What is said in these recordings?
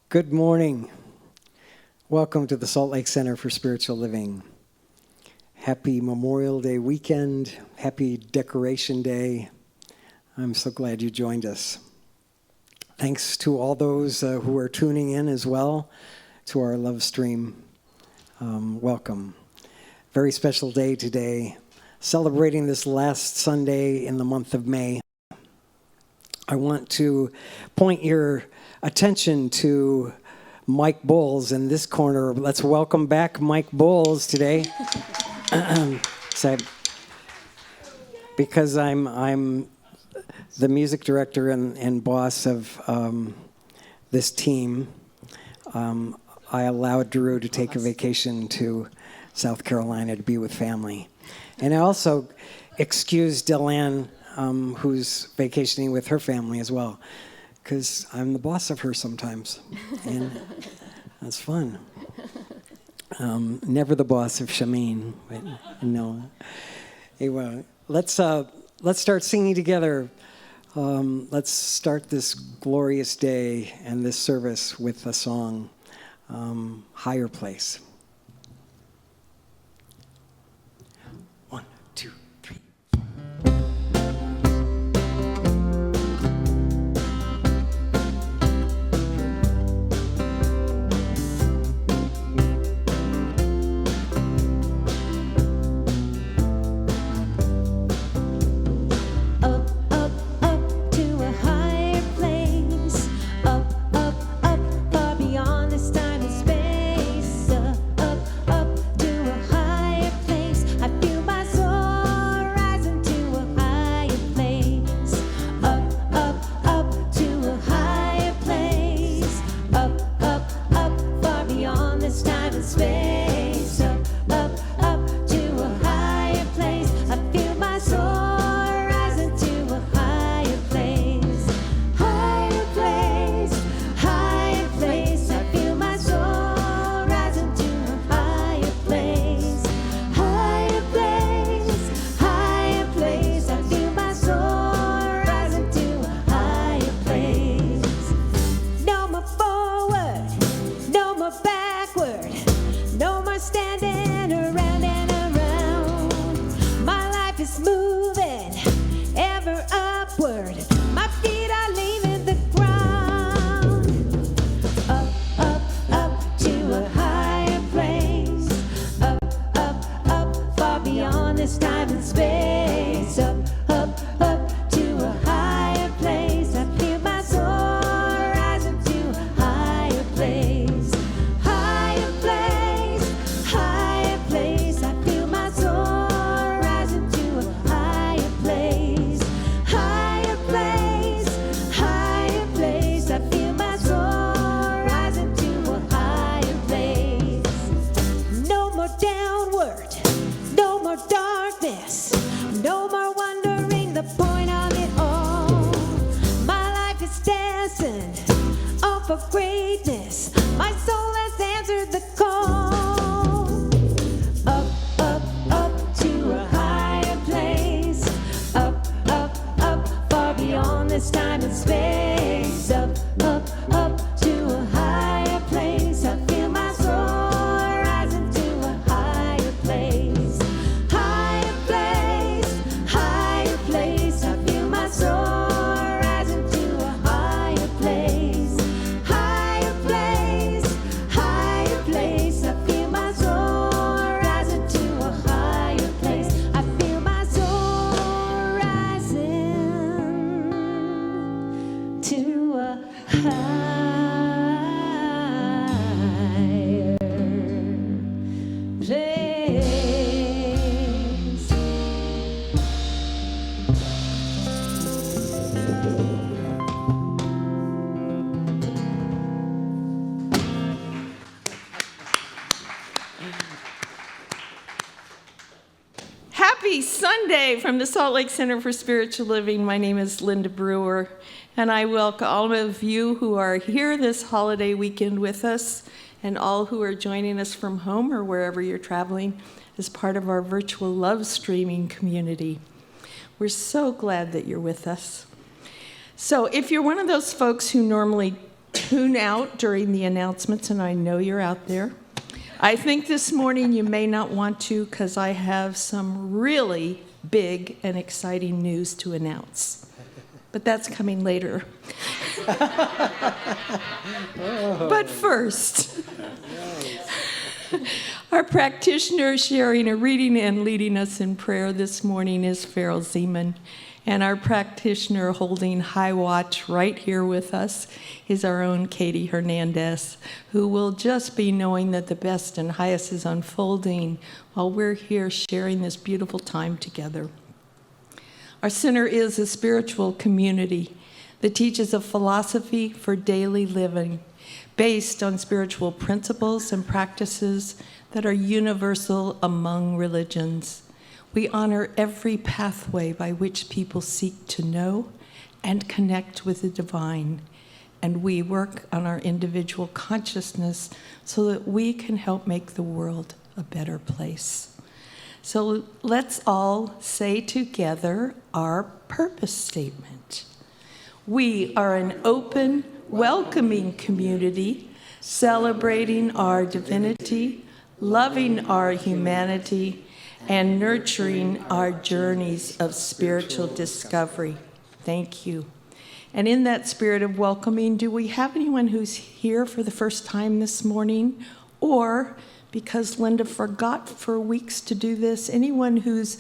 Good morning. Welcome to the Salt Lake Center for Spiritual Living. Happy Memorial Day weekend. Happy Decoration Day. I'm so glad you joined us. Thanks to all those who are tuning in as well to our love stream. Welcome. Very special day today, celebrating this last Sunday in the month of May. I want to point your attention to Mike Bowles in this corner. Let's welcome back Mike Bowles today. Because I'm the music director and boss of this team, I allowed Drew to take a vacation to South Carolina to be with family. And I also excused Delanne, who's vacationing with her family as well, because I'm the boss of her sometimes, and that's fun. Never the boss of Shameen, but no. Anyway, let's start singing together. Let's start this glorious day and this service with a song, Higher Place. 1, 2, 3. Happy Sunday from the Salt Lake Center for Spiritual Living. My name is Linda Brewer, and I welcome all of you who are here this holiday weekend with us, and all who are joining us from home or wherever you're traveling as part of our virtual love streaming community. We're so glad that you're with us. So if you're one of those folks who normally tune out during the announcements, and I know you're out there. I think this morning you may not want to because I have some really big and exciting news to announce. But that's coming later. But first, our practitioner sharing a reading and leading us in prayer this morning is Farrell Zeman. And our practitioner holding high watch right here with us is our own Katie Hernandez, who will just be knowing that the best and highest is unfolding while we're here sharing this beautiful time together. Our center is a spiritual community that teaches a philosophy for daily living based on spiritual principles and practices that are universal among religions. We honor every pathway by which people seek to know and connect with the divine, and we work on our individual consciousness so that we can help make the world a better place. So let's all say together our purpose statement. We are an open, welcoming community, celebrating our divinity, loving our humanity, and nurturing our journeys of spiritual discovery. Thank you. And in that spirit of welcoming, do we have anyone who's here for the first time this morning? Or, because Linda forgot for weeks to do this, anyone who's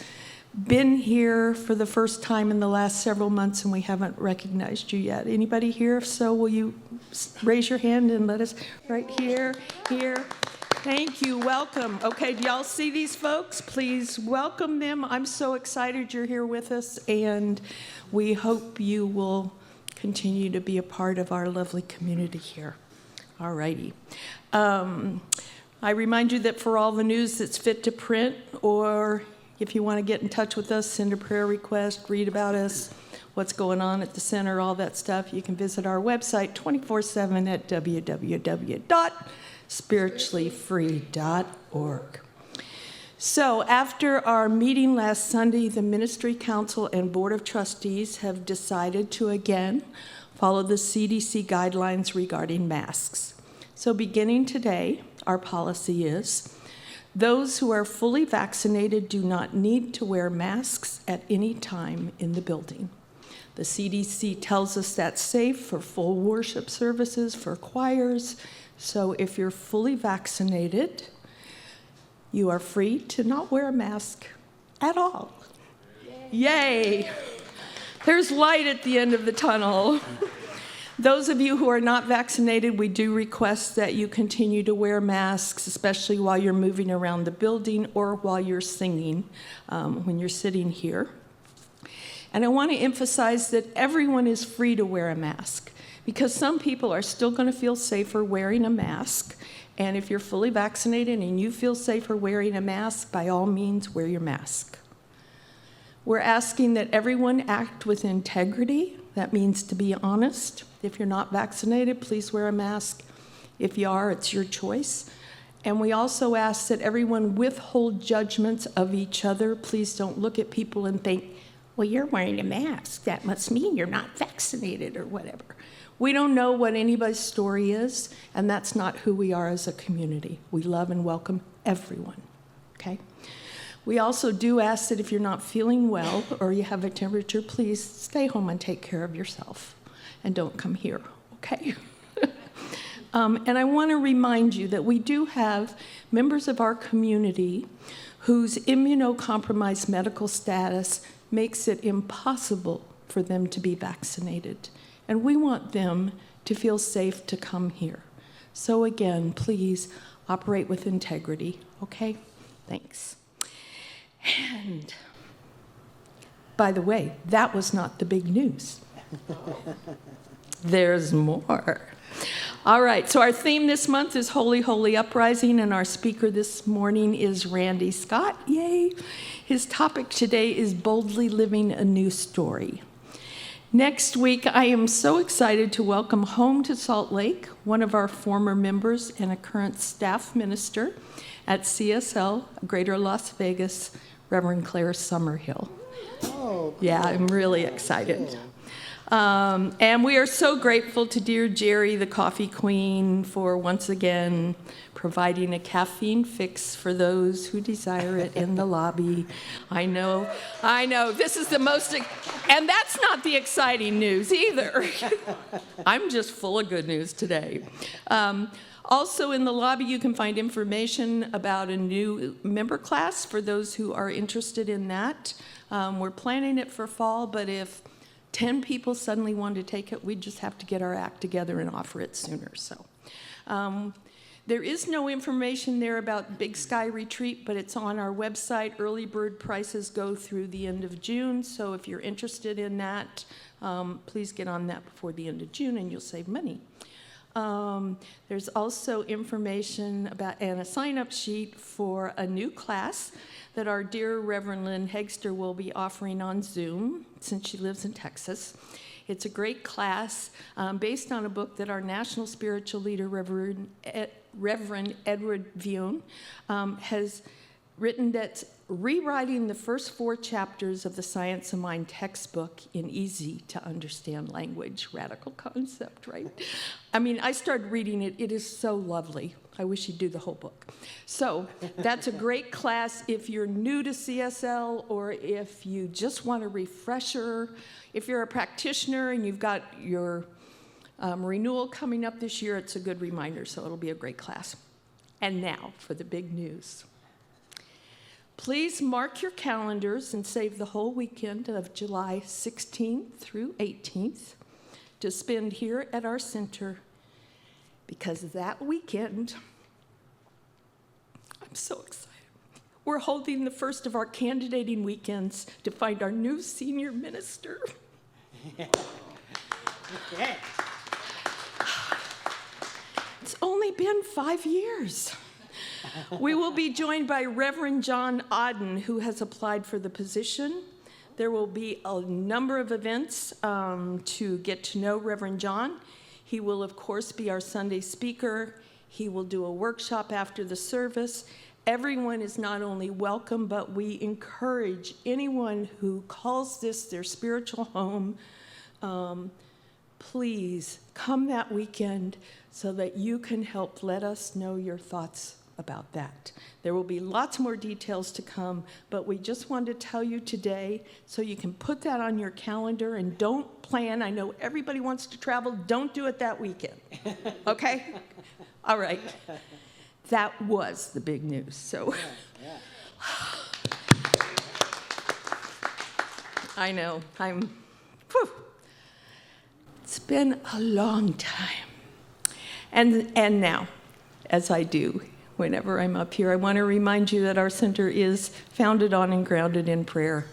been here for the first time in the last several months and we haven't recognized you yet? Anybody here? If so, will you raise your hand and let us, right here, here. Thank you, welcome. Okay, do y'all see these folks? Please welcome them. I'm so excited you're here with us, and we hope you will continue to be a part of our lovely community here. All righty. I remind you that for all the news that's fit to print, or if you want to get in touch with us, send a prayer request, read about us, what's going on at the center, all that stuff, you can visit our website 24/7 at www.spirituallyfree.org. So after our meeting last Sunday, the Ministry Council and Board of Trustees have decided to again follow the CDC guidelines regarding masks. So beginning today, our policy is those who are fully vaccinated do not need to wear masks at any time in the building. The CDC tells us that's safe for full worship services, for choirs. So if you're fully vaccinated, you are free to not wear a mask at all. Yay! There's light at the end of the tunnel. Those of you who are not vaccinated, we do request that you continue to wear masks, especially while you're moving around the building or while you're singing when you're sitting here. And I want to emphasize that everyone is free to wear a mask, because some people are still going to feel safer wearing a mask. And if you're fully vaccinated and you feel safer wearing a mask, by all means, wear your mask. We're asking that everyone act with integrity. That means to be honest. If you're not vaccinated, please wear a mask. If you are, it's your choice. And we also ask that everyone withhold judgments of each other. Please don't look at people and think, well, you're wearing a mask. That must mean you're not vaccinated or whatever. We don't know what anybody's story is, and that's not who we are as a community. We love and welcome everyone, okay? We also do ask that if you're not feeling well or you have a temperature, please stay home and take care of yourself, and don't come here, okay? And I want to remind you that we do have members of our community whose immunocompromised medical status makes it impossible for them to be vaccinated. And we want them to feel safe to come here. So again, please operate with integrity, okay? Thanks. And by the way, that was not the big news. There's more. All right, so our theme this month is Holy, Holy Uprising, and our speaker this morning is Randy Scott. Yay! His topic today is Boldly Living a New Story. Next week, I am so excited to welcome home to Salt Lake one of our former members and a current staff minister at CSL Greater Las Vegas, Reverend Claire Summerhill. Oh, cool. Yeah, I'm really excited. And we are so grateful to dear Jerry, the coffee queen, for once again providing a caffeine fix for those who desire it in the lobby. I know, this is the most, and that's not the exciting news either. I'm just full of good news today. Also in the lobby, you can find information about a new member class for those who are interested in that. We're planning it for fall, but if 10 people suddenly want to take it, we just have to get our act together and offer it sooner. So there is no information there about Big Sky Retreat, but it's on our website. Early bird prices go through the end of June, so if you're interested in that, please get on that before the end of June and you'll save money. There's also information about and a sign-up sheet for a new class that our dear Reverend Lynn Hegster will be offering on Zoom since she lives in Texas. It's a great class based on a book that our national spiritual leader, Reverend Edward Vion, has written that's rewriting the first 4 chapters of the Science of Mind textbook in easy-to-understand language. Radical concept, right? I mean, I started reading it. It is so lovely. I wish you'd do the whole book. So that's a great class if you're new to CSL or if you just want a refresher. If you're a practitioner and you've got your renewal coming up this year, it's a good reminder, so it'll be a great class. And now for the big news. Please mark your calendars and save the whole weekend of July 16th through 18th to spend here at our center, because that weekend, I'm so excited. We're holding the first of our candidating weekends to find our new senior minister. It's only been 5 years. We will be joined by Reverend John Auden, who has applied for the position. There will be a number of events to get to know Reverend John. He will, of course, be our Sunday speaker. He will do a workshop after the service. Everyone is not only welcome, but we encourage anyone who calls this their spiritual home, please come that weekend so that you can help let us know your thoughts about that. There will be lots more details to come, but we just wanted to tell you today so you can put that on your calendar and don't plan. I know everybody wants to travel. Don't do it that weekend. Okay? All right. That was the big news. So I know. It's been a long time. And now, as I do, whenever I'm up here, I want to remind you that our center is founded on and grounded in prayer,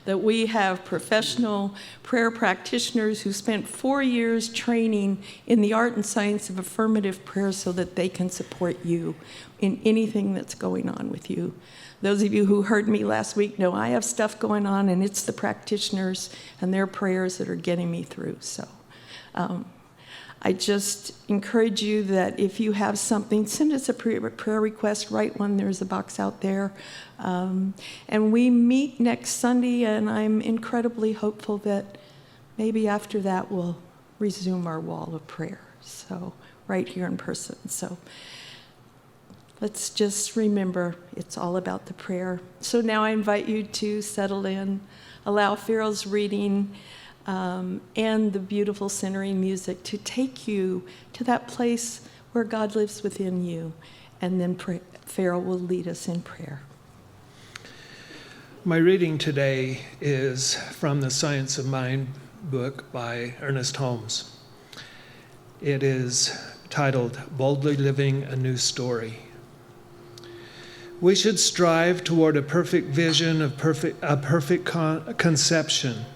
that we have professional prayer practitioners who spent 4 years training in the art and science of affirmative prayer so that they can support you in anything that's going on with you. Those of you who heard me last week know I have stuff going on, and it's the practitioners and their prayers that are getting me through. So I just encourage you that if you have something, send us a prayer request, write one, there's a box out there. And we meet next Sunday, and I'm incredibly hopeful that maybe after that we'll resume our wall of prayer, so right here in person. So let's just remember it's all about the prayer. So now I invite you to settle in, allow Farrell's reading, and the beautiful centering music to take you to that place where God lives within you. And then Farrell will lead us in prayer. My reading today is from the Science of Mind book by Ernest Holmes. It is titled, Boldly Living a New Story. We should strive toward a perfect vision of a perfect conception.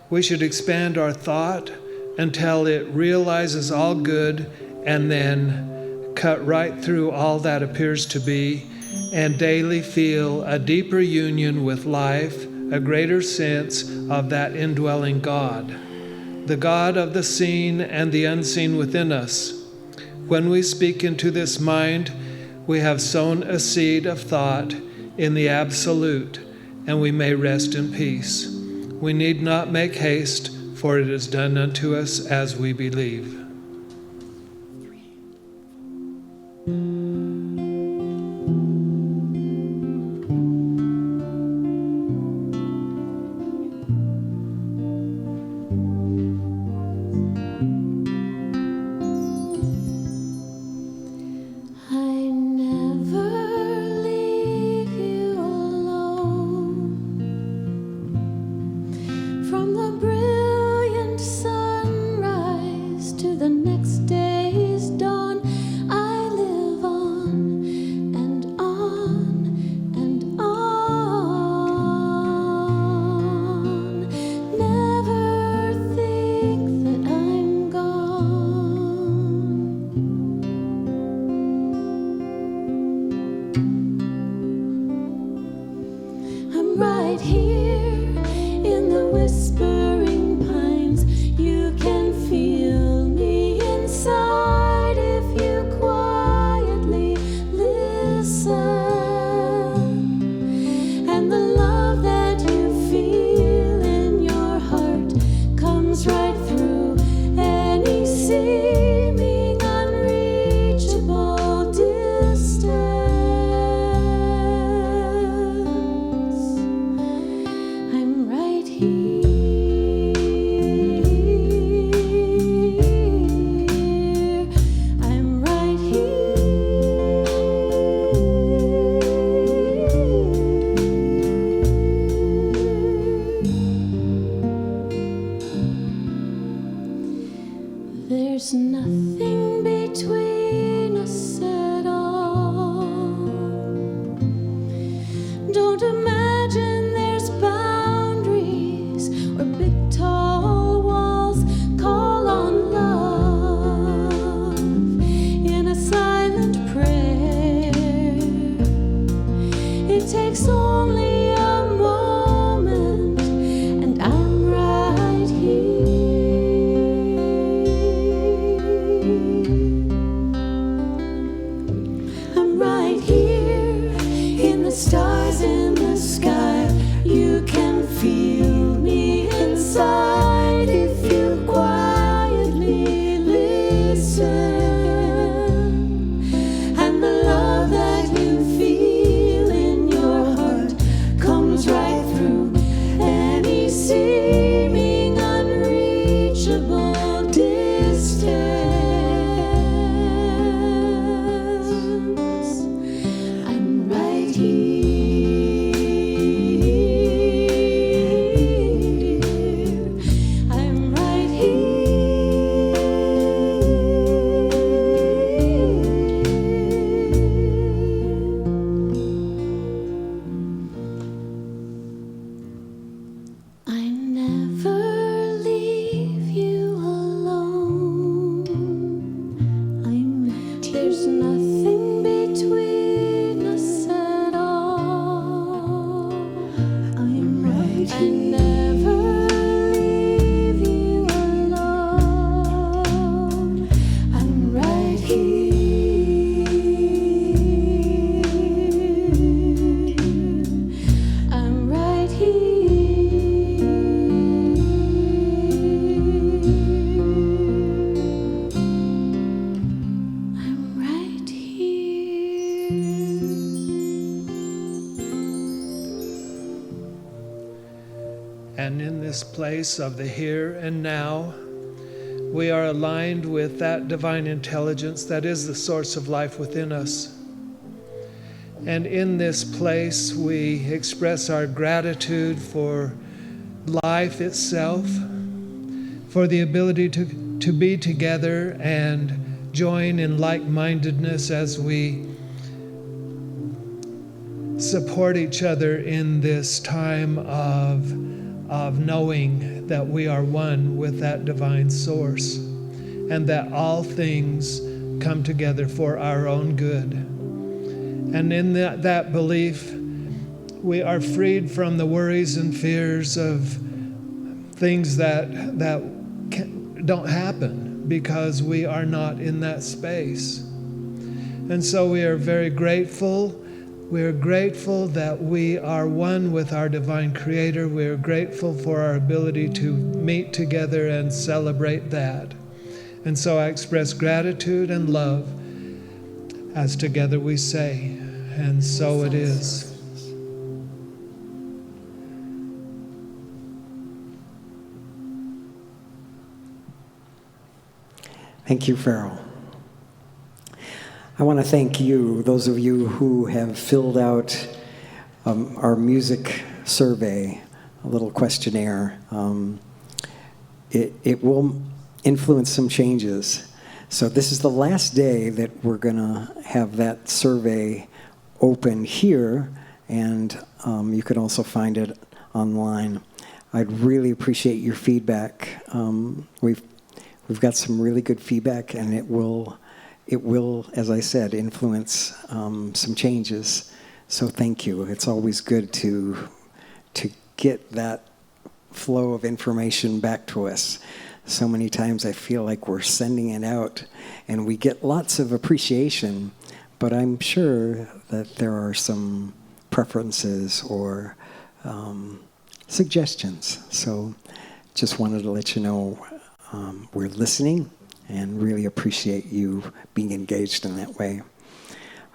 We should expand our thought until it realizes all good and then cut right through all that appears to be and daily feel a deeper union with life, a greater sense of that indwelling God, the God of the seen and the unseen within us. When we speak into this mind, we have sown a seed of thought in the absolute, and we may rest in peace. We need not make haste, for it is done unto us as we believe. I never leave you alone. From the brilliant sunrise to the next day's dawn, I live on and on and on. Never think that I'm gone. I'm right here in the whispering pines. You can feel me inside if you quietly listen. And the love that you feel in your heart comes right through any seeming unreachable distance. I'm right here. I'm right here. There's nothing between us at all. Don't imagine there's boundaries or big tall walls. Call on love in a silent prayer. It takes only a moment, and I'm right here. I'm right here in the stars in the sky. You can feel me inside if you quietly listen. And the love that you feel in your heart comes right through any seeming unreachable distance. I'm right here. I'm right here. I never leave you alone. There's nothing between us at all. I'm right here. I never leave you alone. I'm right here. I'm right here. I'm right here. And in this place of the here and now, we are aligned with that divine intelligence that is the source of life within us. And in this place, we express our gratitude for life itself, for the ability to be together and join in like-mindedness as we support each other in this time of knowing that we are one with that divine source and that all things come together for our own good. And in that belief, we are freed from the worries and fears of things that don't happen because we are not in that space. And so we are very grateful We're grateful that we are one with our divine Creator. We're grateful for our ability to meet together and celebrate that. And so I express gratitude and love as together we say, and so it is. Thank you, Farrell. I want to thank you, those of you who have filled out our music survey, a little questionnaire. It will influence some changes. So this is the last day that we're going to have that survey open here, and you can also find it online. I'd really appreciate your feedback. We've got some really good feedback, and it will, as I said, influence some changes. So thank you. It's always good to get that flow of information back to us. So many times I feel like we're sending it out, and we get lots of appreciation, but I'm sure that there are some preferences or suggestions. So just wanted to let you know we're listening and really appreciate you being engaged in that way.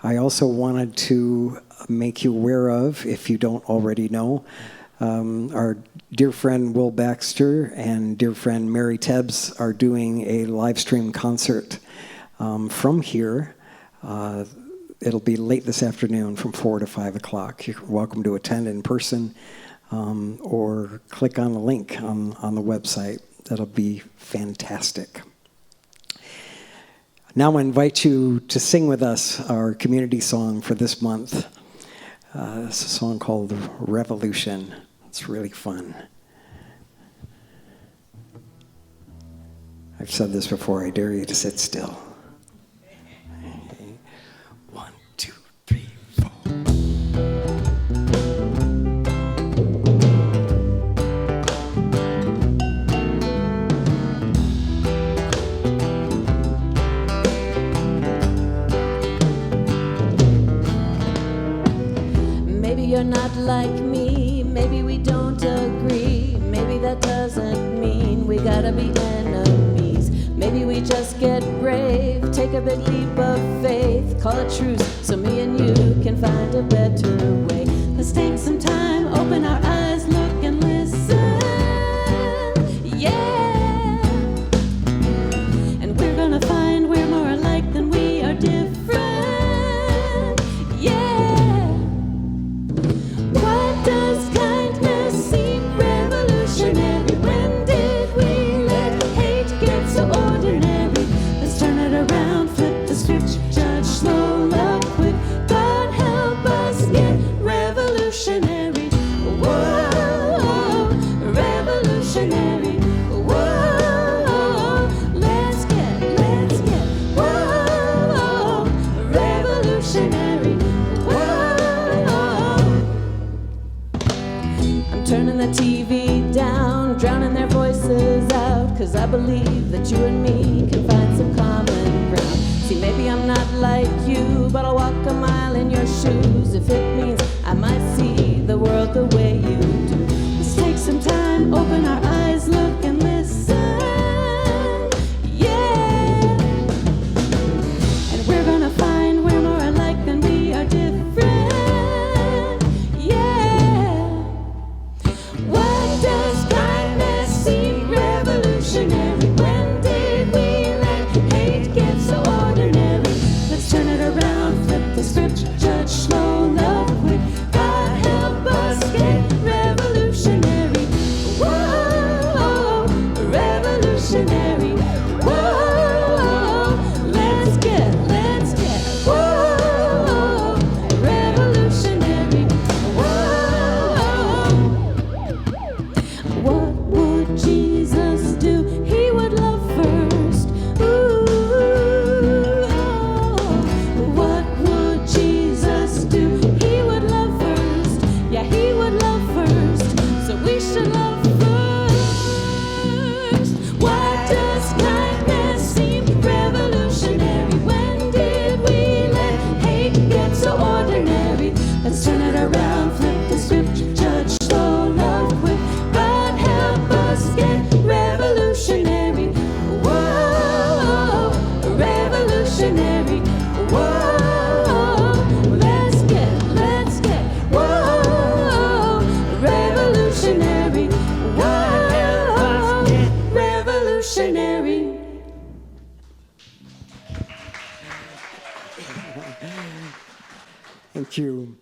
I also wanted to make you aware of, if you don't already know, our dear friend Will Baxter and dear friend Mary Tebbs are doing a live stream concert from here. It'll be late this afternoon from 4 to 5 o'clock. You're welcome to attend in person or click on the link on the website. That'll be fantastic. Now I invite you to sing with us our community song for this month. It's a song called Revolution. It's really fun. I've said this before. I dare you to sit still. Okay. 1, 2, 3, 4. Maybe you're not like me, maybe we don't agree. Maybe that doesn't mean we gotta be enemies. Maybe we just get brave, take a big leap of faith, call it truce so me and you can find a better way. Let's take some time, open our eyes, look and listen. Yeah. And we're gonna find we're more alike than we are different. Yeah. Why does kindness seem revolutionary? When did we let hate get so ordinary? Let's turn it around, flip the switch, judge slow, love quick. God help us get revolutionary. Whoa, revolutionary. Whoa, let's get, whoa, revolutionary. Whoa. I'm turning the TV down, drowning their voices out, 'cause I believe that you and me can find some common ground. See, maybe I'm not like you, but I'll walk a mile in your shoes if it means I might see the world the way you do. Let's take some time, open our eyes, look and listen. Yeah. And we're gonna find we're more alike than we are different. Yeah. Why does kindness seem revolutionary? When did we let hate get so ordinary? Let's turn it around, flip the script, judge slow, love quick. God help us get revolutionary. Thank you.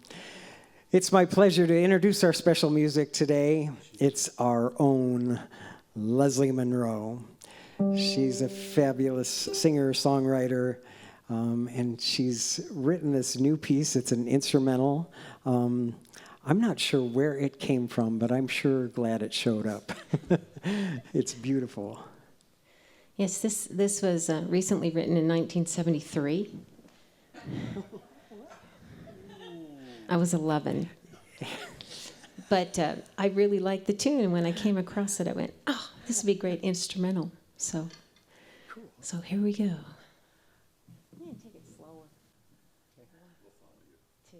It's my pleasure to introduce our special music today. It's our own Leslie Monroe. She's a fabulous singer, songwriter, and she's written this new piece. It's an instrumental. I'm not sure where it came from, but I'm sure glad it showed up. It's beautiful. Yes, this was recently written in 1973. I was 11. But I really liked the tune, and when I came across it, I went, oh, this would be great instrumental. So here we go. Yeah, take it slower. 1, 2, 3, 4.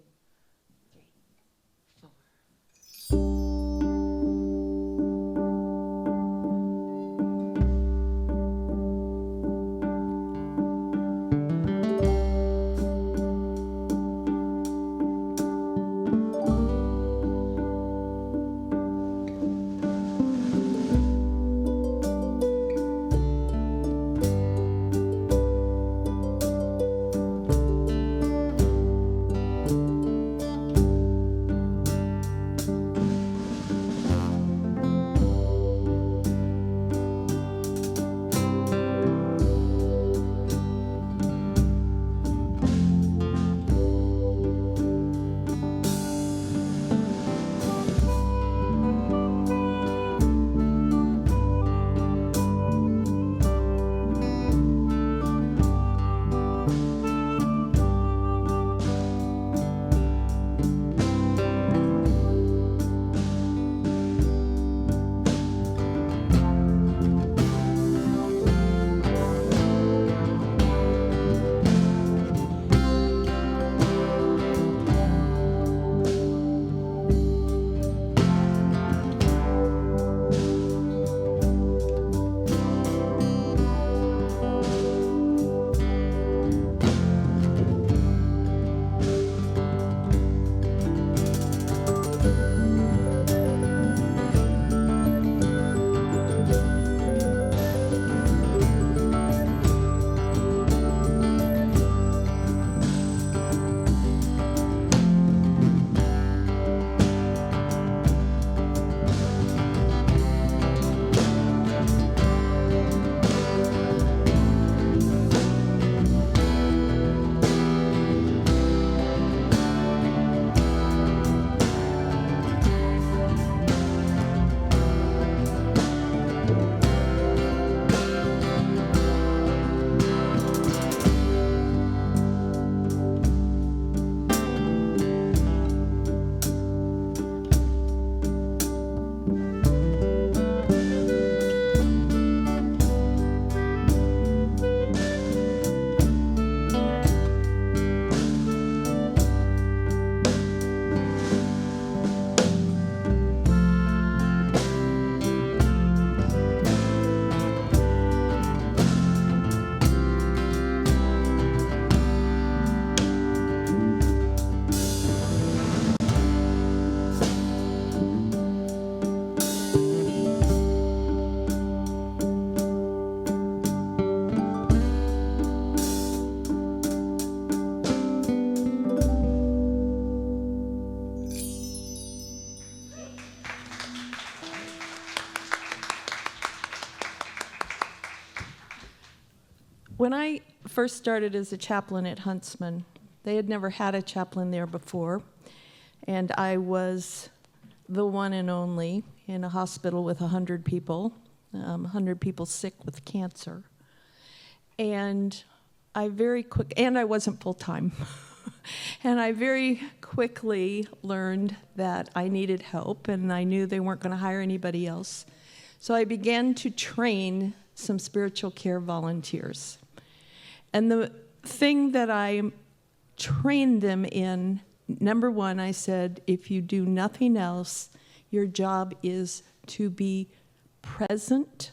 When I first started as a chaplain at Huntsman, they had never had a chaplain there before, and I was the one and only in a hospital with 100 people, 100 people sick with cancer. And I wasn't full-time. And I very quickly learned that I needed help, and I knew they weren't going to hire anybody else. So I began to train some spiritual care volunteers. And the thing that I trained them in, number one, I said, if you do nothing else, your job is to be present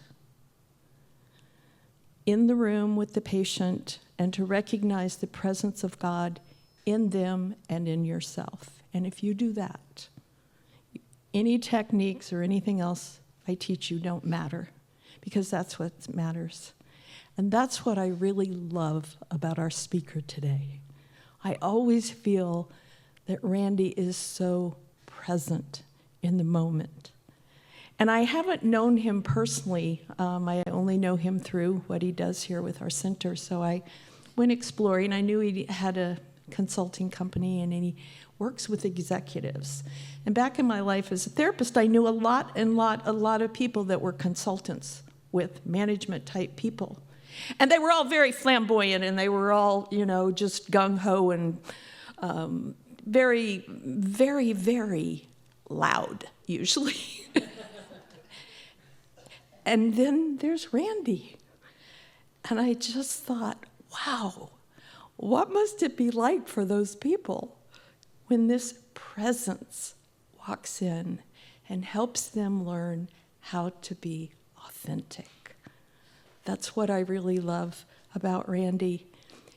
in the room with the patient and to recognize the presence of God in them and in yourself. And if you do that, any techniques or anything else I teach you don't matter, because that's what matters. And that's what I really love about our speaker today. I always feel that Randy is so present in the moment. And I haven't known him personally. I only know him through what he does here with our center. So I went exploring. I knew he had a consulting company and he works with executives. And back in my life as a therapist, I knew a lot of people that were consultants with management type people. And they were all very flamboyant and they were all, just gung-ho and very, very, very loud, usually. And then there's Randy. And I just thought, wow, what must it be like for those people when this presence walks in and helps them learn how to be authentic? That's what I really love about Randy,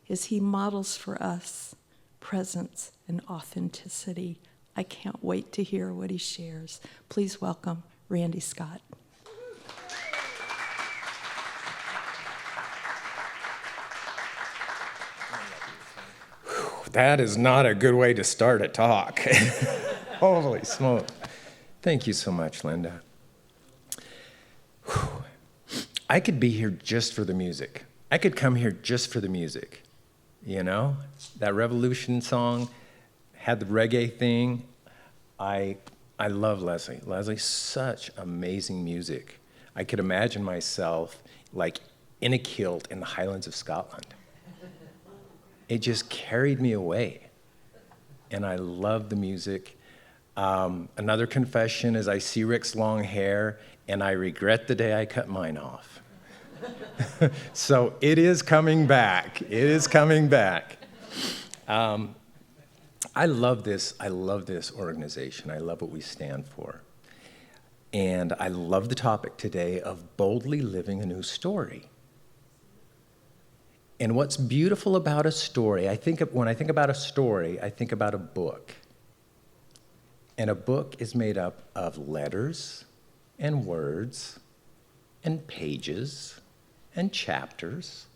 is he models for us presence and authenticity. I can't wait to hear what he shares. Please welcome Randy Scott. That is not a good way to start a talk. Holy smoke. Thank you so much, Linda. Whew. I could be here just for the music. I could come here just for the music. That Revolution song had the reggae thing. I love Leslie. Leslie's such amazing music. I could imagine myself like in a kilt in the Highlands of Scotland. It just carried me away. And I love the music. Another confession is I see Rick's long hair, and I regret the day I cut mine off. So it is coming back. It is coming back. I love this. I love this organization. I love what we stand for. And I love the topic today of boldly living a new story. And what's beautiful about a story, when I think about a story, I think about a book. And a book is made up of letters and words and pages and chapters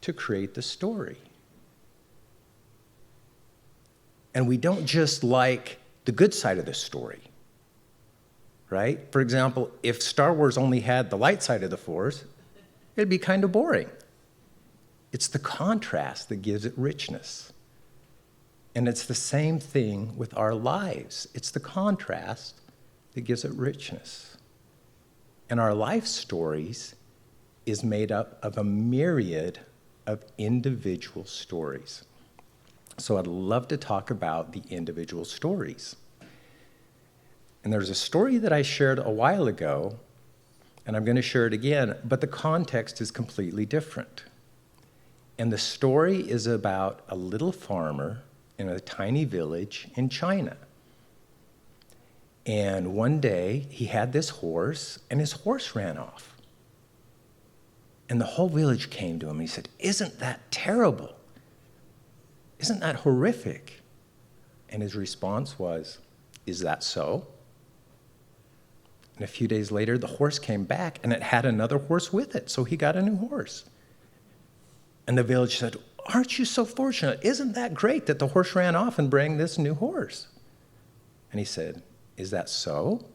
to create the story. And we don't just like the good side of the story, right? For example, if Star Wars only had the light side of the Force, it'd be kind of boring. It's the contrast that gives it richness. And it's the same thing with our lives. It's the contrast that gives it richness. And our life stories is made up of a myriad of individual stories. So I'd love to talk about the individual stories. And there's a story that I shared a while ago, and I'm going to share it again, but the context is completely different. And the story is about a little farmer in a tiny village in China. And one day, he had this horse, and his horse ran off. And the whole village came to him, and he said, "Isn't that terrible? Isn't that horrific?" And his response was, "Is that so?" And a few days later, the horse came back, and it had another horse with it, so he got a new horse. And the village said, "Aren't you so fortunate? Isn't that great that the horse ran off and brought this new horse?" And he said, "Is that so?"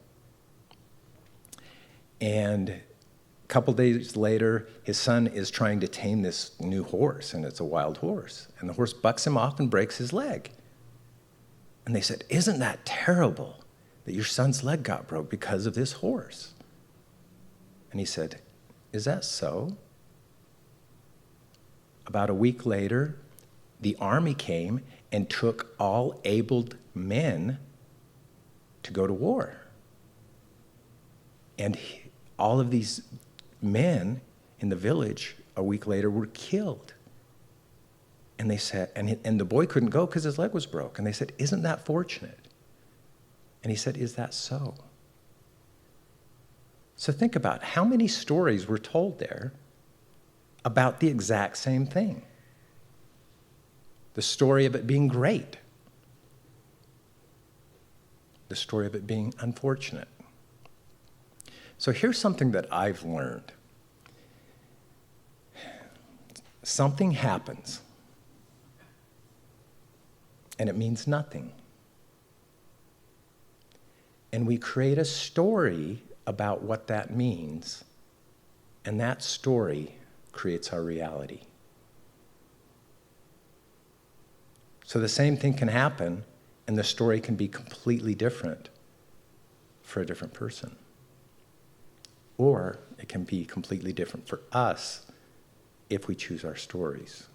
And a couple days later, his son is trying to tame this new horse, and it's a wild horse. And the horse bucks him off and breaks his leg. And they said, "Isn't that terrible that your son's leg got broke because of this horse?" And he said, "Is that so?" About a week later, the army came and took all abled men to go to war. And all of these men in the village a week later were killed. And they said, and the boy couldn't go because his leg was broke. And they said, "Isn't that fortunate?" And he said, "Is that so?" So think about how many stories were told there about the exact same thing. The story of it being great. The story of it being unfortunate. So here's something that I've learned. Something happens. and it means nothing. And we create a story about what that means, and that story creates our reality. So the same thing can happen, and the story can be completely different for a different person. Or it can be completely different for us if we choose our stories.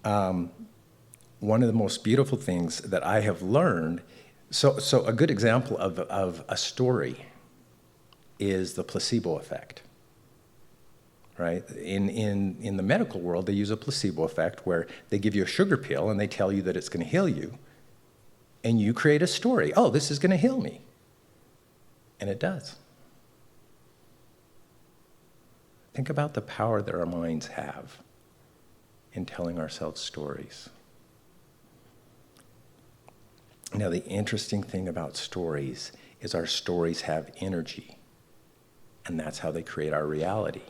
One of the most beautiful things that I have learned, so a good example of a story is the placebo effect, right? In the medical world, they use a placebo effect where they give you a sugar pill and they tell you that it's going to heal you, and you create a story. Oh, this is going to heal me. And it does. Think about the power that our minds have in telling ourselves stories. Now, the interesting thing about stories is our stories have energy, and that's how they create our reality.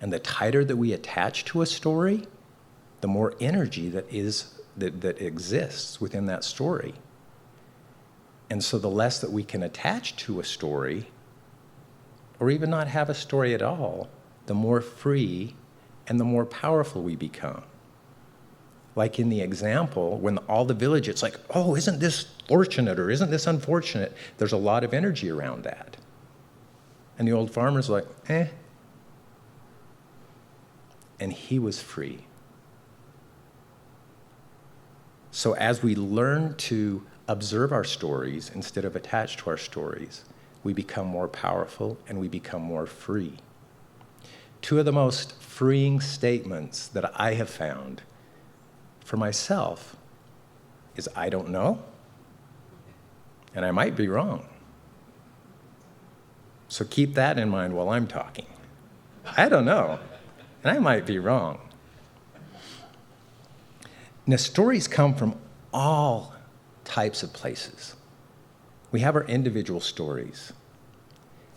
And the tighter that we attach to a story, the more energy that exists within that story. And so the less that we can attach to a story, or even not have a story at all, the more free and the more powerful we become. Like in the example, when all the village, it's like, oh, isn't this fortunate or isn't this unfortunate? There's a lot of energy around that. And the old farmer's like, eh. And he was free. So as we learn to observe our stories instead of attach to our stories, we become more powerful and we become more free. Two of the most freeing statements that I have found for myself is I don't know, and I might be wrong. So keep that in mind while I'm talking. I don't know, and I might be wrong. Now, stories come from all types of places. We have our individual stories.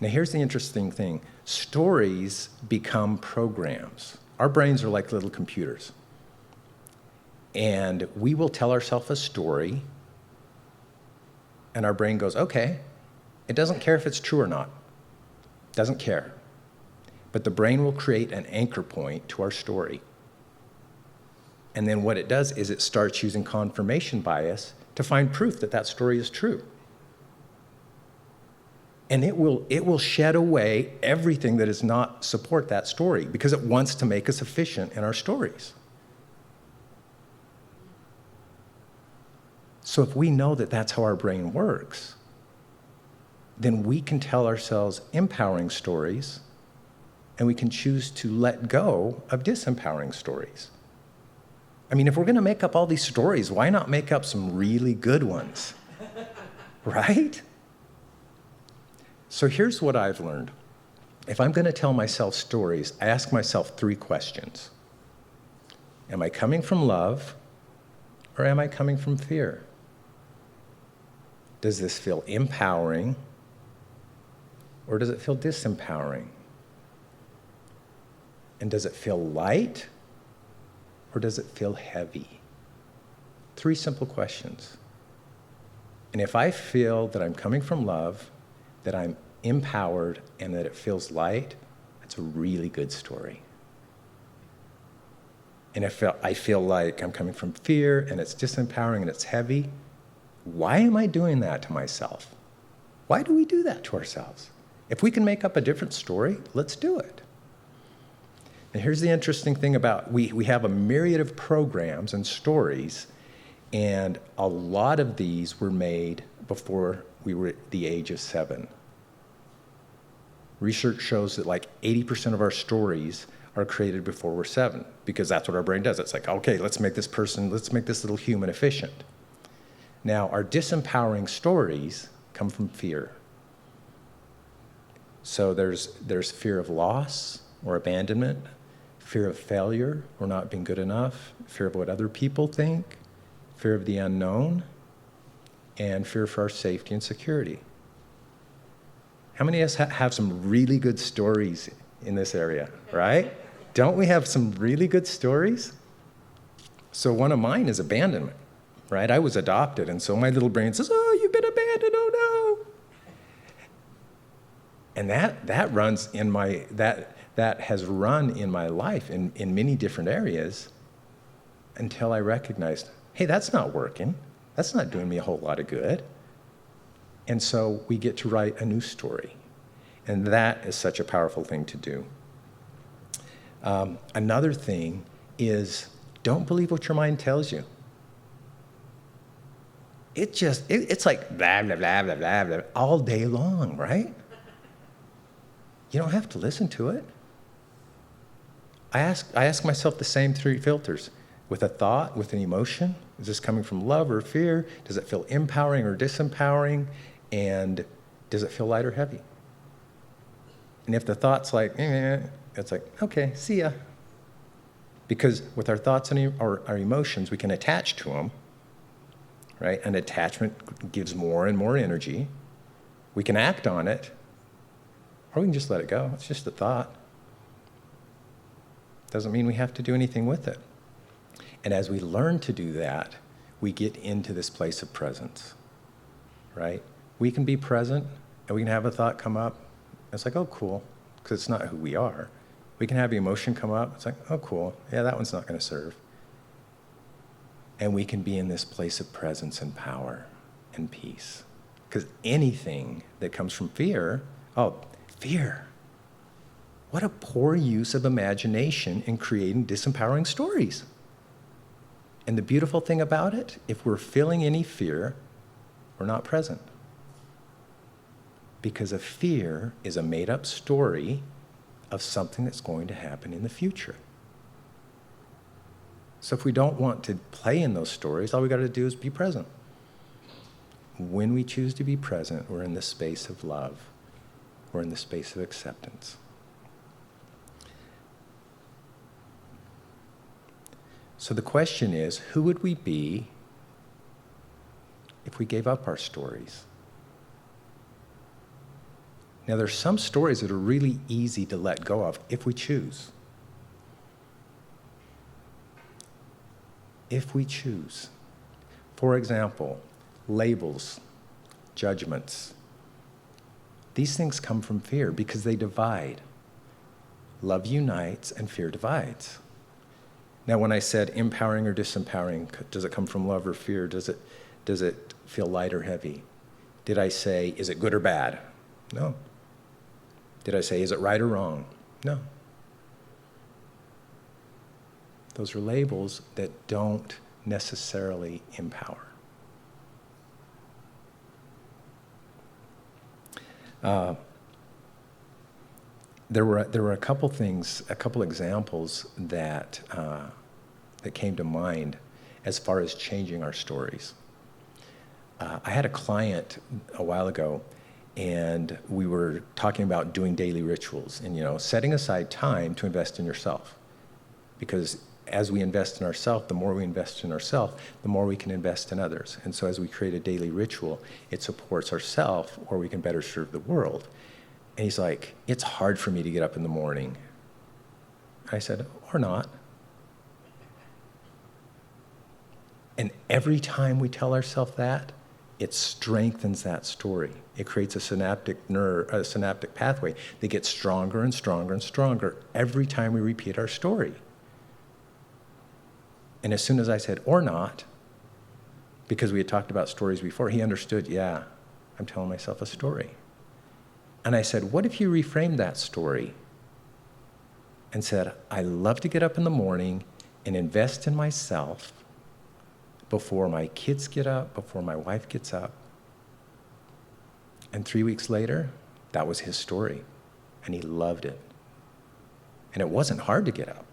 Now, here's the interesting thing. Stories become programs. Our brains are like little computers. And we will tell ourselves a story, and our brain goes, okay, it doesn't care if it's true or not. Doesn't care. But the brain will create an anchor point to our story. And then what it does is it starts using confirmation bias to find proof that that story is true. And it will shed away everything that does not support that story because it wants to make us efficient in our stories. So if we know that that's how our brain works, then we can tell ourselves empowering stories, and we can choose to let go of disempowering stories. I mean, if we're going to make up all these stories, why not make up some really good ones? Right? So here's what I've learned. If I'm going to tell myself stories, I ask myself 3 questions. Am I coming from love, or am I coming from fear? Does this feel empowering, or does it feel disempowering? And does it feel light, or does it feel heavy? 3 simple questions. And if I feel that I'm coming from love, that I'm empowered, and that it feels light, that's a really good story. And if I feel like I'm coming from fear, and it's disempowering, and it's heavy, why am I doing that to myself? Why do we do that to ourselves? If we can make up a different story, let's do it. And here's the interesting thing about, we have a myriad of programs and stories, and a lot of these were made before we were at the age of 7. Research shows that like 80% of our stories are created before we're 7, because that's what our brain does. It's like, okay, let's make this little human efficient. Now, our disempowering stories come from fear. So there's fear of loss or abandonment, fear of failure or not being good enough, fear of what other people think, fear of the unknown, and fear for our safety and security. How many of us have some really good stories in this area, right? Don't we have some really good stories? So one of mine is abandonment, right? I was adopted, and so my little brain says, oh, you've been abandoned, oh no. And that runs in my, that has run in my life in many different areas until I recognized, hey, that's not working. That's not doing me a whole lot of good. And so we get to write a new story. And that is such a powerful thing to do. Another thing is, don't believe what your mind tells you. It's like blah, blah, blah, blah, blah, blah, all day long, right? You don't have to listen to it. I ask myself the same 3 filters. With a thought, with an emotion, is this coming from love or fear? Does it feel empowering or disempowering? And does it feel light or heavy? And if the thought's like, it's like, okay, see ya. Because with our thoughts and our emotions, we can attach to them, right? And attachment gives more and more energy. We can act on it, or we can just let it go. It's just a thought. Doesn't mean we have to do anything with it. And as we learn to do that, we get into this place of presence, right? We can be present, and we can have a thought come up. It's like, oh, cool, because it's not who we are. We can have the emotion come up. It's like, oh, cool. Yeah, that one's not going to serve. And we can be in this place of presence and power and peace. Because anything that comes from fear, fear. What a poor use of imagination in creating disempowering stories. And the beautiful thing about it, if we're feeling any fear, we're not present. Because a fear is a made-up story of something that's going to happen in the future. So if we don't want to play in those stories, all we got to do is be present. When we choose to be present, we're in the space of love. We're in the space of acceptance. So the question is, who would we be if we gave up our stories? Now, there's some stories that are really easy to let go of if we choose. If we choose. For example, labels, judgments. These things come from fear because they divide. Love unites and fear divides. Now, when I said empowering or disempowering, does it come from love or fear? Does it feel light or heavy? Did I say, is it good or bad? No. Did I say, is it right or wrong? No. Those are labels that don't necessarily empower. There were a couple things, a couple examples that came to mind as far as changing our stories. I had a client a while ago, and we were talking about doing daily rituals and setting aside time to invest in yourself, because as we invest in ourselves, the more we invest in ourselves, the more we can invest in others. And so as we create a daily ritual, it supports ourselves, or we can better serve the world. And he's like, it's hard for me to get up in the morning. I said, or not. And every time we tell ourselves that, it strengthens that story. It creates a synaptic pathway that gets stronger and stronger and stronger every time we repeat our story. And as soon as I said, or not, because we had talked about stories before, he understood, yeah, I'm telling myself a story. And I said, what if you reframed that story and said, I love to get up in the morning and invest in myself before my kids get up, before my wife gets up. And 3 weeks later, that was his story. And he loved it. And it wasn't hard to get up.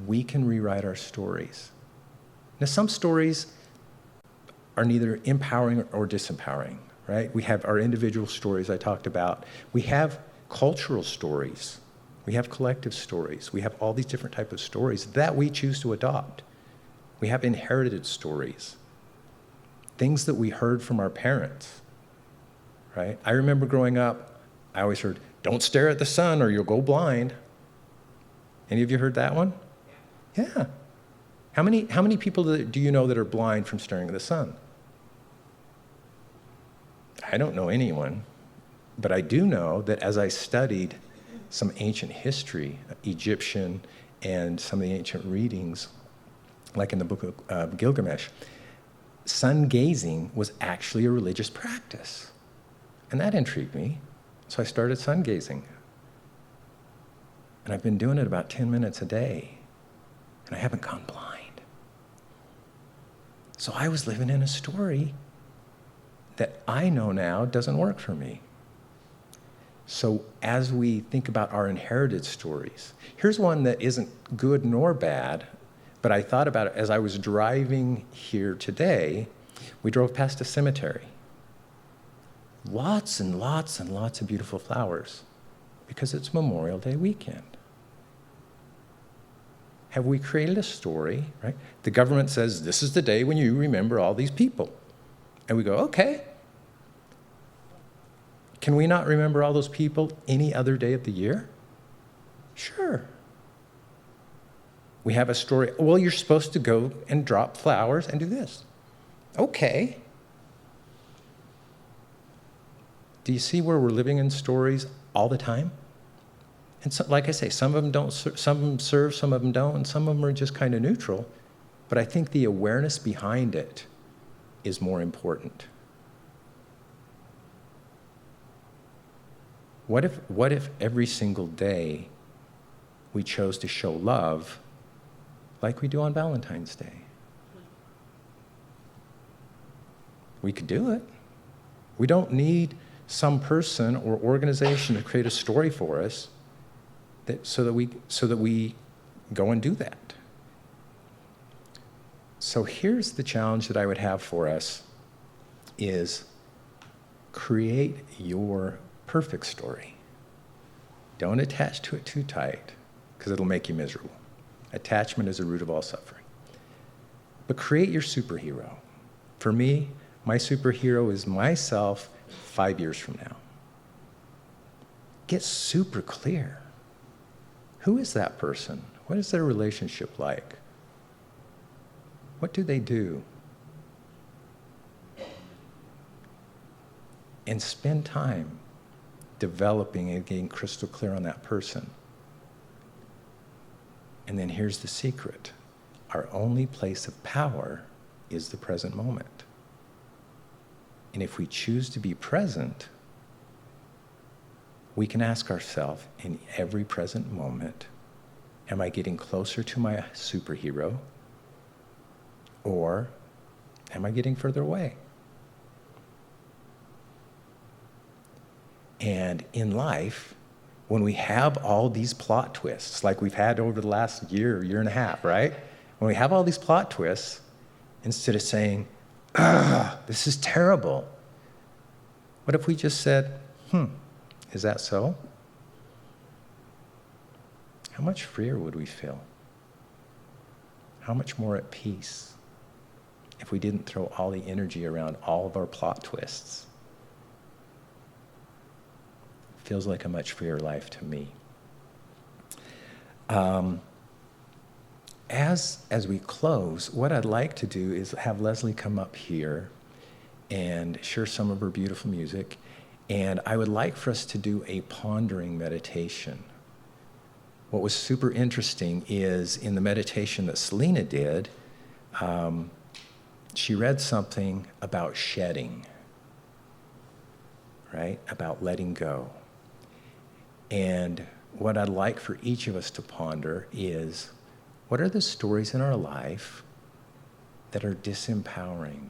We can rewrite our stories. Now, some stories are neither empowering or disempowering, right? We have our individual stories I talked about. We have cultural stories. We have collective stories. We have all these different types of stories that we choose to adopt. We have inherited stories, things that we heard from our parents, right? I remember growing up, I always heard, don't stare at the sun or you'll go blind. Any of you heard that one? Yeah. How many people do you know that are blind from staring at the sun? I don't know anyone, but I do know that as I studied some ancient history, Egyptian, and some of the ancient readings, like in the book of Gilgamesh, sun gazing was actually a religious practice. And that intrigued me. So I started sun gazing. And I've been doing it about 10 minutes a day. And I haven't gone blind. So I was living in a story that I know now doesn't work for me. So as we think about our inherited stories, here's one that isn't good nor bad, but I thought about it as I was driving here today. We drove past a cemetery. Lots and lots and lots of beautiful flowers because it's Memorial Day weekend. Have we created a story, right? The government says, this is the day when you remember all these people. And we go, okay. Can we not remember all those people any other day of the year? Sure. We have a story. Well, you're supposed to go and drop flowers and do this. Okay. Do you see where we're living in stories all the time? And so, like I say, some of them don't. Some of them serve, some of them don't, and some of them are just kind of neutral. But I think the awareness behind it is more important. What if every single day we chose to show love like we do on Valentine's Day? We could do it. We don't need some person or organization to create a story for us so that we go and do that. So here's the challenge that I would have for us is create your perfect story. Don't attach to it too tight because it'll make you miserable. Attachment is the root of all suffering. But create your superhero. For me, my superhero is myself 5 years from now. Get super clear. Who is that person? What is their relationship like? What do they do? And spend time developing and getting crystal clear on that person. And then here's the secret. Our only place of power is the present moment. And if we choose to be present, we can ask ourselves in every present moment, am I getting closer to my superhero? Or am I getting further away? And in life, when we have all these plot twists, like we've had over the last year and a half, right? When we have all these plot twists, instead of saying, this is terrible, what if we just said, is that so? How much freer would we feel? How much more at peace if we didn't throw all the energy around all of our plot twists? Feels like a much freer life to me. As we close, what I'd like to do is have Leslie come up here and share some of her beautiful music. And I would like for us to do a pondering meditation. What was super interesting is in the meditation that Selena did, she read something about shedding, right? About letting go. And what I'd like for each of us to ponder is, what are the stories in our life that are disempowering,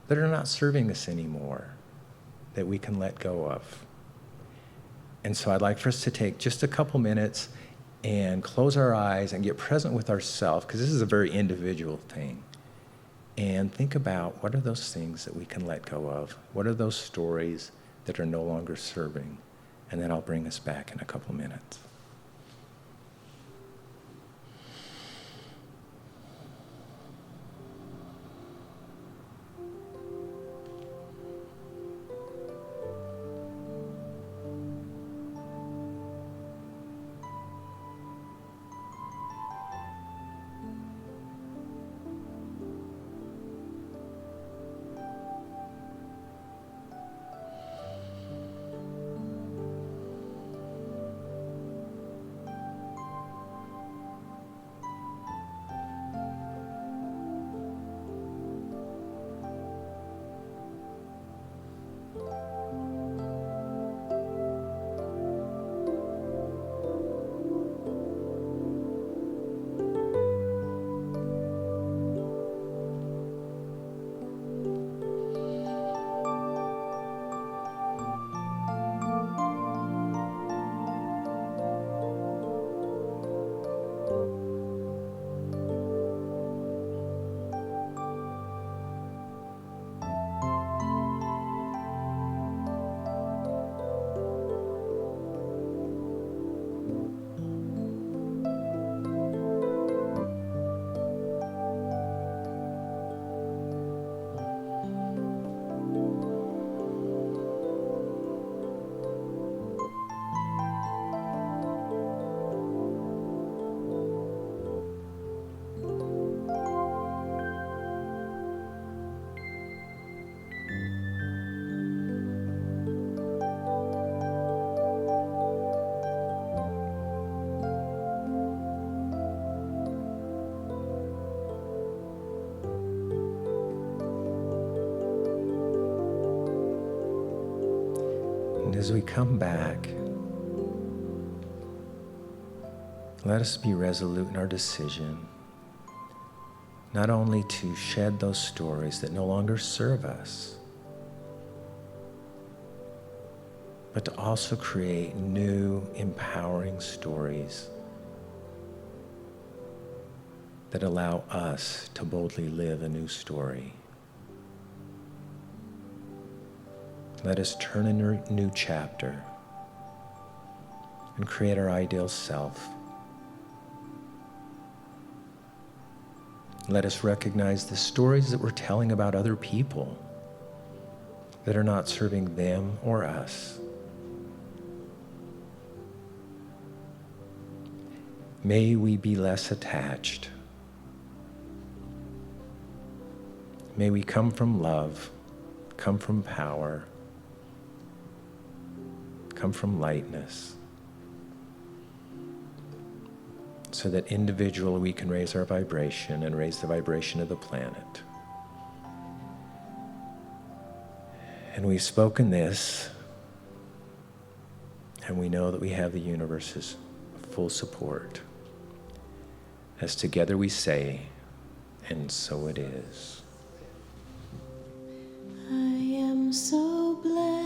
that are not serving us anymore, that we can let go of? And so I'd like for us to take just a couple minutes and close our eyes and get present with ourselves, because this is a very individual thing, and think about what are those things that we can let go of? What are those stories that are no longer serving? And then I'll bring us back in a couple minutes. as we come back, let us be resolute in our decision, not only to shed those stories that no longer serve us, but to also create new, empowering stories that allow us to boldly live a new story. Let us turn a new chapter and create our ideal self. Let us recognize the stories that we're telling about other people that are not serving them or us. May we be less attached. May we come from love, come from power, come from lightness, so that individually we can raise our vibration and raise the vibration of the planet. And we've spoken this, and we know that we have the universe's full support, as together we say, and so it is. I am so blessed.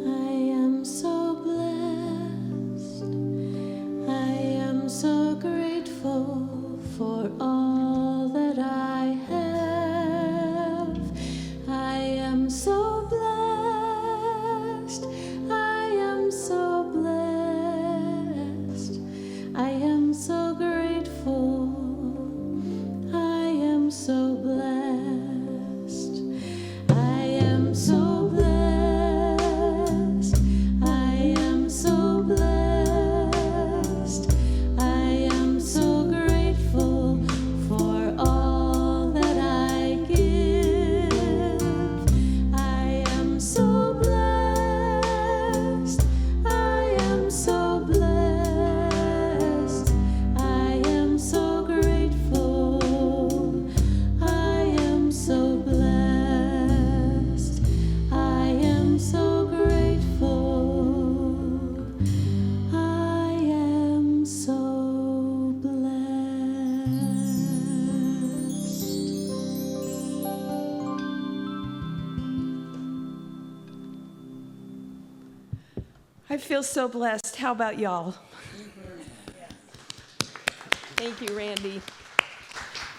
I am so blessed. I am so grateful for all that I have. I am so blessed. I am so blessed. I am so grateful. I am so blessed. I am so blessed. I am so blessed. I am so grateful for all that I give. I am so blessed. I am so blessed. I am so grateful. I am so blessed. I am so grateful. I am so blessed. I feel so blessed. How about y'all? Thank you, Randy.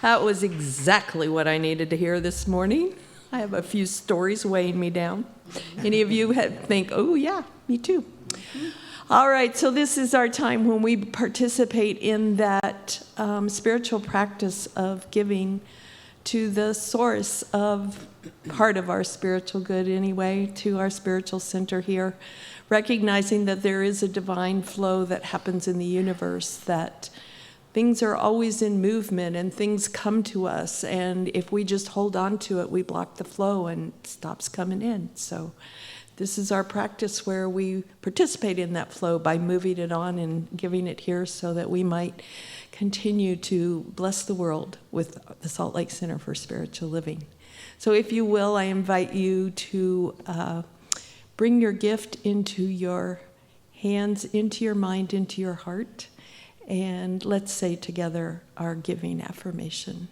That was exactly what I needed to hear this morning. I have a few stories weighing me down. Any of you think, oh yeah, me too. All right, so this is our time when we participate in that spiritual practice of giving to the source of part of our spiritual good anyway, to our spiritual center here, recognizing that there is a divine flow that happens in the universe, that things are always in movement and things come to us, and if we just hold on to it, we block the flow and it stops coming in. So this is our practice where we participate in that flow by moving it on and giving it here so that we might continue to bless the world with the Salt Lake Center for Spiritual Living. So if you will, I invite you to bring your gift into your hands, into your mind, into your heart, and let's say together our giving affirmation.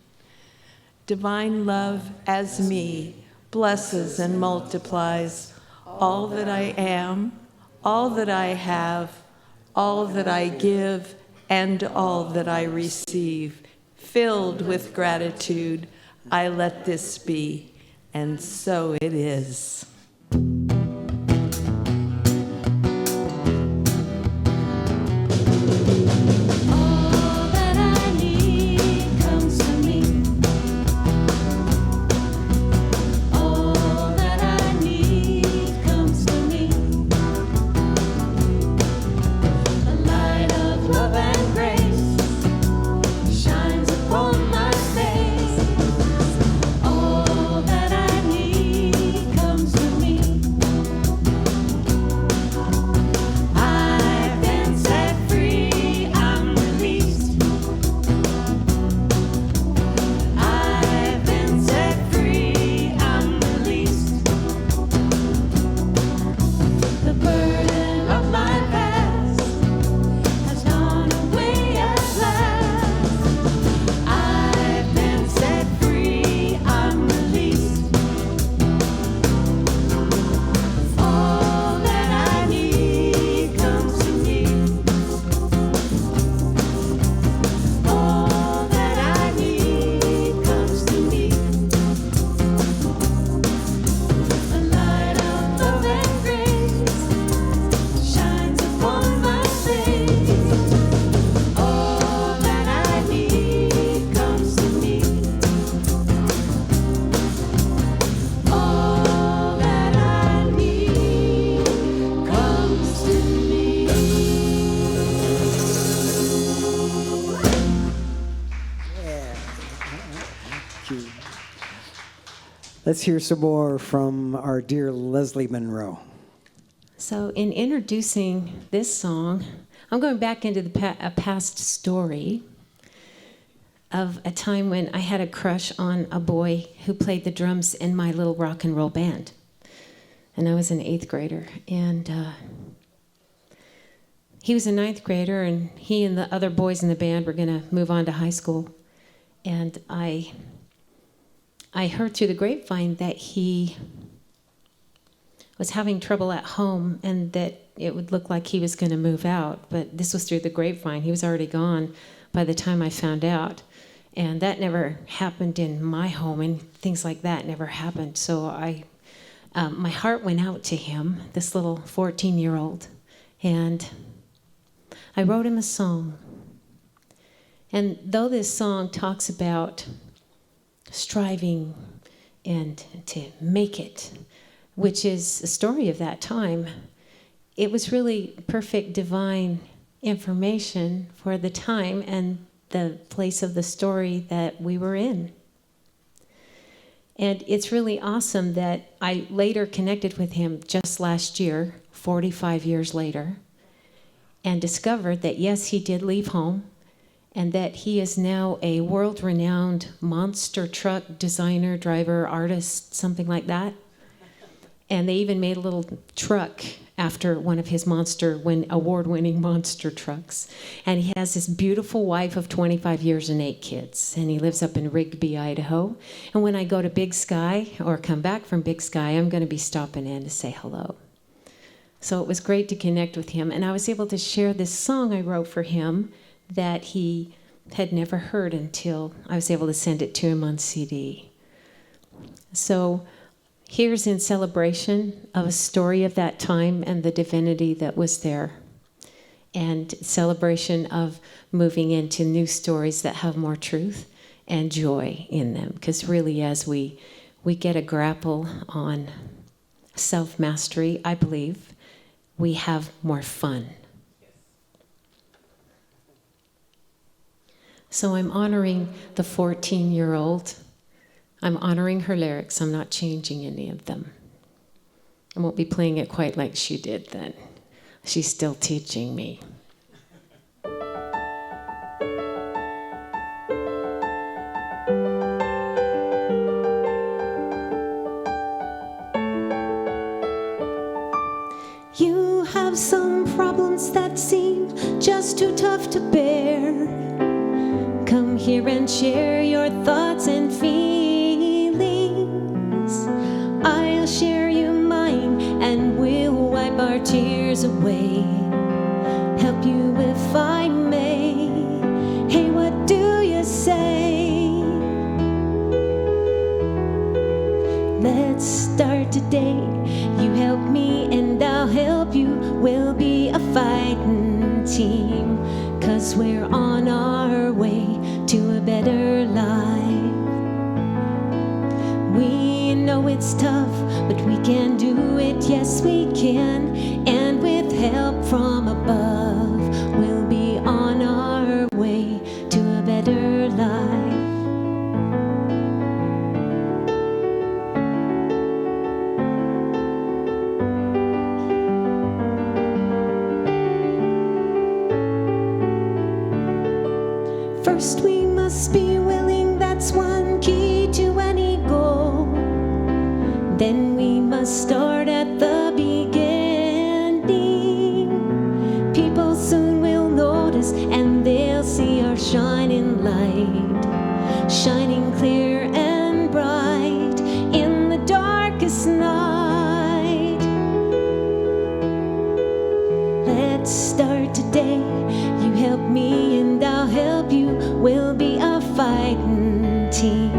Divine love as me blesses and multiplies all that I am, all that I have, all that I give, and all that I receive. Filled with gratitude, I let this be, and so it is. All that I need comes to me. All that I need comes to me. A light of love and grace shines upon my face. All that I need comes to me. Let's hear some more from our dear Leslie Monroe. So, in introducing this song, I'm going back into a past story of a time when I had a crush on a boy who played the drums in my little rock and roll band. And I was an 8th grader. And he was a 9th grader, and he and the other boys in the band were going to move on to high school. And I heard through the grapevine that he was having trouble at home and that it would look like he was going to move out. But this was through the grapevine. He was already gone by the time I found out. And that never happened in my home, and things like that never happened. So my heart went out to him, this little 14-year-old, and I wrote him a song. And though this song talks about striving and to make it, which is a story of that time, it was really perfect divine information for the time and the place of the story that we were in. And it's really awesome that I later connected with him just last year, 45 years later, and discovered that yes, he did leave home, and that he is now a world-renowned monster truck designer, driver, artist, something like that. And they even made a little truck after one of his award-winning monster trucks. And he has this beautiful wife of 25 years and 8 kids. And he lives up in Rigby, Idaho. And when I go to Big Sky or come back from Big Sky, I'm going to be stopping in to say hello. So it was great to connect with him. And I was able to share this song I wrote for him that he had never heard until I was able to send it to him on CD. So here's in celebration of a story of that time and the divinity that was there, and celebration of moving into new stories that have more truth and joy in them. Because really, as we get a grapple on self-mastery, I believe, we have more fun. So I'm honoring the 14-year-old. I'm honoring her lyrics. I'm not changing any of them. I won't be playing it quite like she did then. She's still teaching me. You have some problems that seem just too tough to bear. Come here and share your thoughts and feelings. I'll share you mine and we'll wipe our tears away. Help you if I may. Hey, what do you say? Let's start today. You help me and I'll help you. We'll be a fighting team, 'cause we're on our way to a better life. We know it's tough, but we can do it, yes we can. And with help from above, we'll be on our way to a better life. First we must be willing, that's one key to any goal. Then we must start at the beginning. People soon will notice and they'll see our shining light, shining clear and bright in the darkest night. Let's start today. You help me and I'll help you. We'll be a fighting team,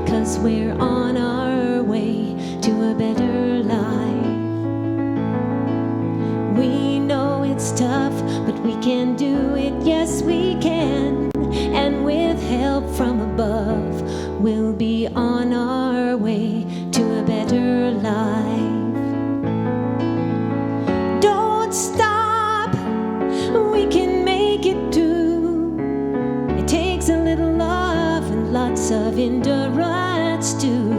'cause we're on our way to a better life. We know it's tough, but we can do it, yes we can. And with help from above, we'll be on our way to a better life. Don't stop, we can make it too. It takes a little love and lots of endurance too.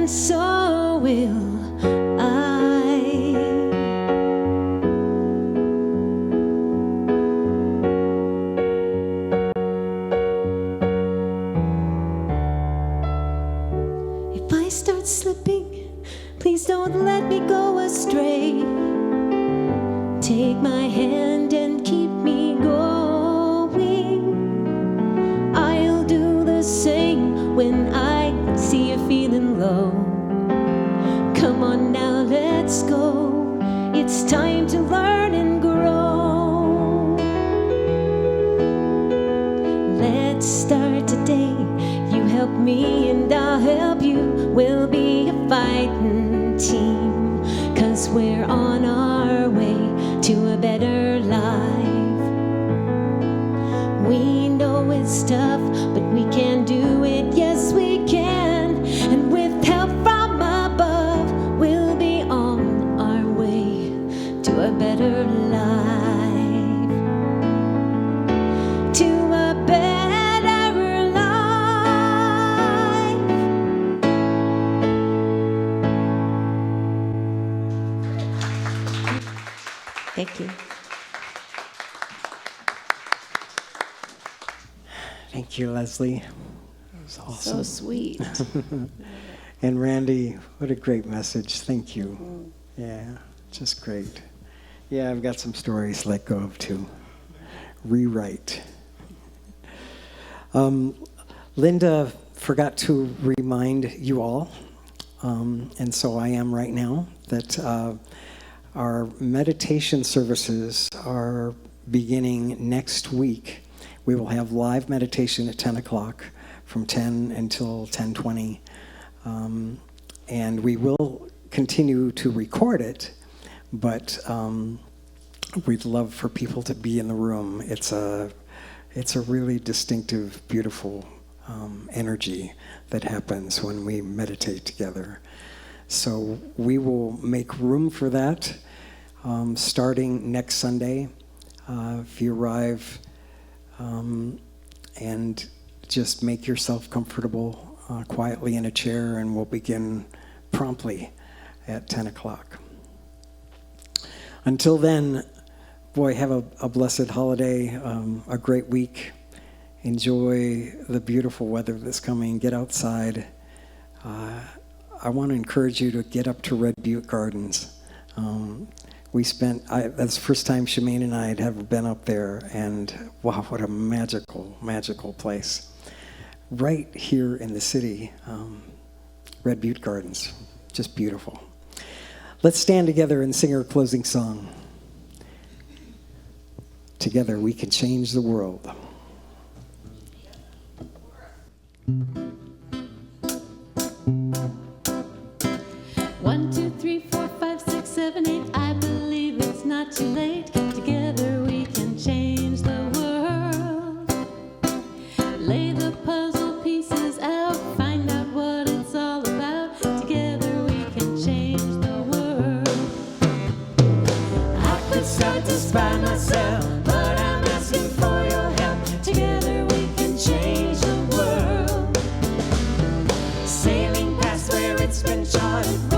and so will I. If I start slipping, please don't let me go astray. Take my hand and keep me going. I'll do the same when I see you feeling low. Come on now, let's go. It's time to learn and grow. Let's start today. You help me and I'll help you. We'll be a fighting team, 'cause we're on our way to a better life. We know it's tough, but we can do it, yes we can. And with help from above, we'll be on our way to a better life. To a better life. Thank you. Thank you, Leslie. That was awesome. So sweet. And Randy, what a great message. Thank you. Yeah, just great. Yeah, I've got some stories to let go of too. Rewrite. Linda forgot to remind you all, and so I am right now, that our meditation services are beginning next week. We will have live meditation at 10 o'clock from 10 until 10:20. And we will continue to record it, but we'd love for people to be in the room. It's a really distinctive, beautiful energy that happens when we meditate together. So we will make room for that starting next Sunday. If you arrive, and just make yourself comfortable quietly in a chair, and we'll begin promptly at 10 o'clock. Until then, boy, have a blessed holiday, a great week. Enjoy the beautiful weather that's coming. Get outside. I want to encourage you to get up to Red Butte Gardens. That's the first time Shemaine and I had ever been up there, and wow, what a magical, magical place. Right here in the city, Red Butte Gardens, just beautiful. Let's stand together and sing our closing song. Together we can change the world. 1, 2, 3, 4, 5, 6, 7, 8. I believe it's not too late. Together we can change the world. Lay the puzzle pieces out. Find out what it's all about. Together we can change the world. I could start to spy myself, but I'm asking for your help. Together we can change the world. Sailing past where it's been charted.